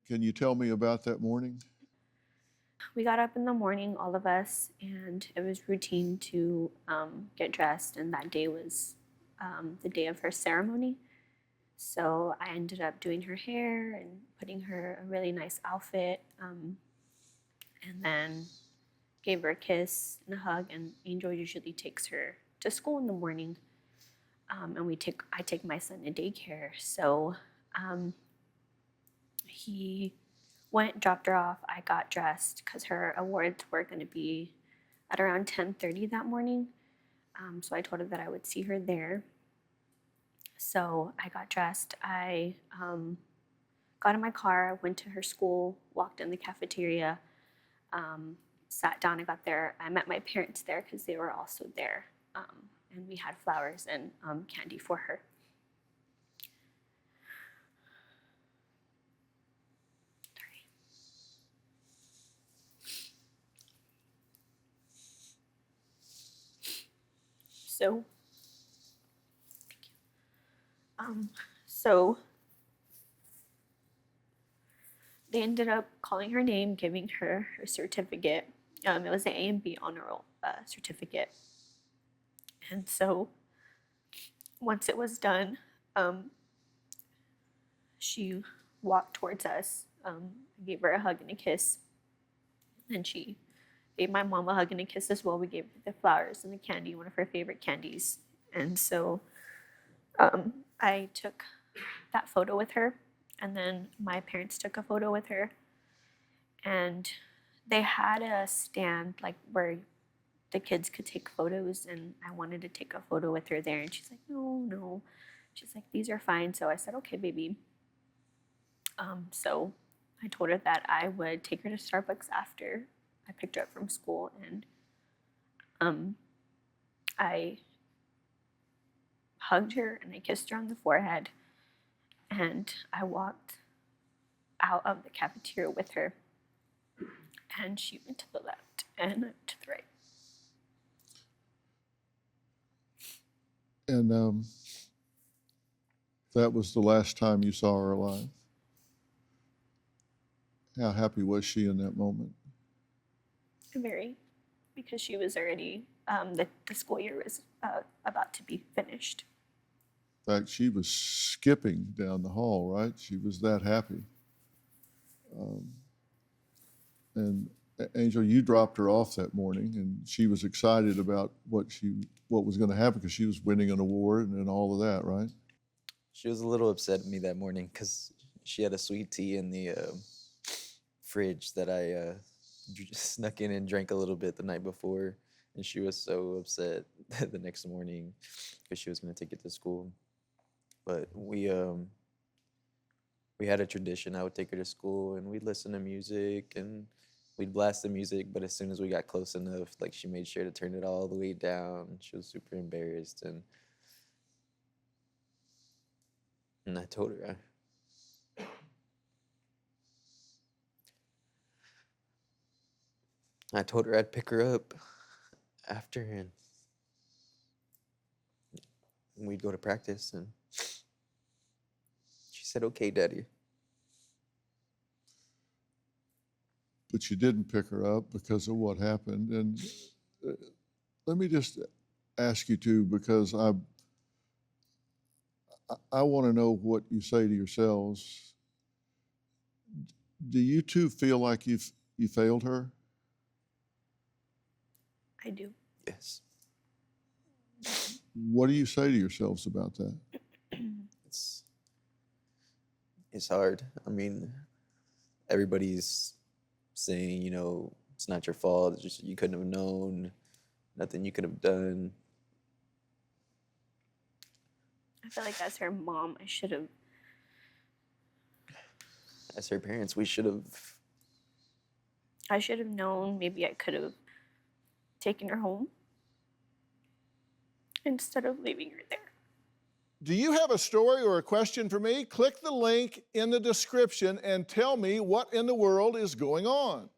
Can you tell me about that morning? We got up in the morning, all of us, and it was routine to get dressed. And that day was the day of her ceremony. So I ended up doing her hair and putting her a really nice outfit, and then gave her a kiss and a hug. And Angel usually takes her to school in the morning, and I take my son to daycare. So he went, dropped her off. I got dressed because her awards were going to be at around 10:30 that morning. So I told her that I would see her there. So I got dressed. I got in my car, went to her school, walked in the cafeteria, sat down. I got there. I met my parents there because they were also there. And we had flowers and candy for her. So, thank you. So they ended up calling her name, giving her her certificate. It was an A and B honor roll certificate. And so once it was done, she walked towards us. I gave her a hug and a kiss. And she gave my mom a hug and a kiss as well. We gave her the flowers and the candy, one of her favorite candies. And so I took that photo with her. And then my parents took a photo with her. And they had a stand like where the kids could take photos, and I wanted to take a photo with her there. And she's like, no. She's like, these are fine. So I said, okay, baby. So I told her that I would take her to Starbucks after I picked her up from school, and I hugged her and I kissed her on the forehead, and I walked out of the cafeteria with her, and she went to the left and to the right. And that was the last time you saw her alive. How happy was she in that moment? Very, because she was already, the school year was about to be finished. In fact, she was skipping down the hall, right? She was that happy. And Angel, you dropped her off that morning, and she was excited about what was going to happen because she was winning an award and all of that, right? She was a little upset at me that morning because she had a sweet tea in the fridge that I snuck in and drank a little bit the night before, and she was so upset the next morning because she was going to take it to school. But we had a tradition. I would take her to school, and we'd listen to music, and we'd blast the music. But as soon as we got close enough, like, she made sure to turn it all the way down. She was super embarrassed, and I told her. I told her I'd pick her up after, and we'd go to practice, and she said, "Okay, Daddy." But you didn't pick her up because of what happened. And let me just ask you too, because I want to know what you say to yourselves. Do you two feel like you failed her? I do. Yes. What do you say to yourselves about that? It's hard. I mean, everybody's saying, it's not your fault. It's just you couldn't have known. Nothing you could have done. I feel like as her mom, As her parents, I should have known. Maybe I could have taken her home instead of leaving her there. Do you have a story or a question for me? Click the link in the description and tell me what in the world is going on.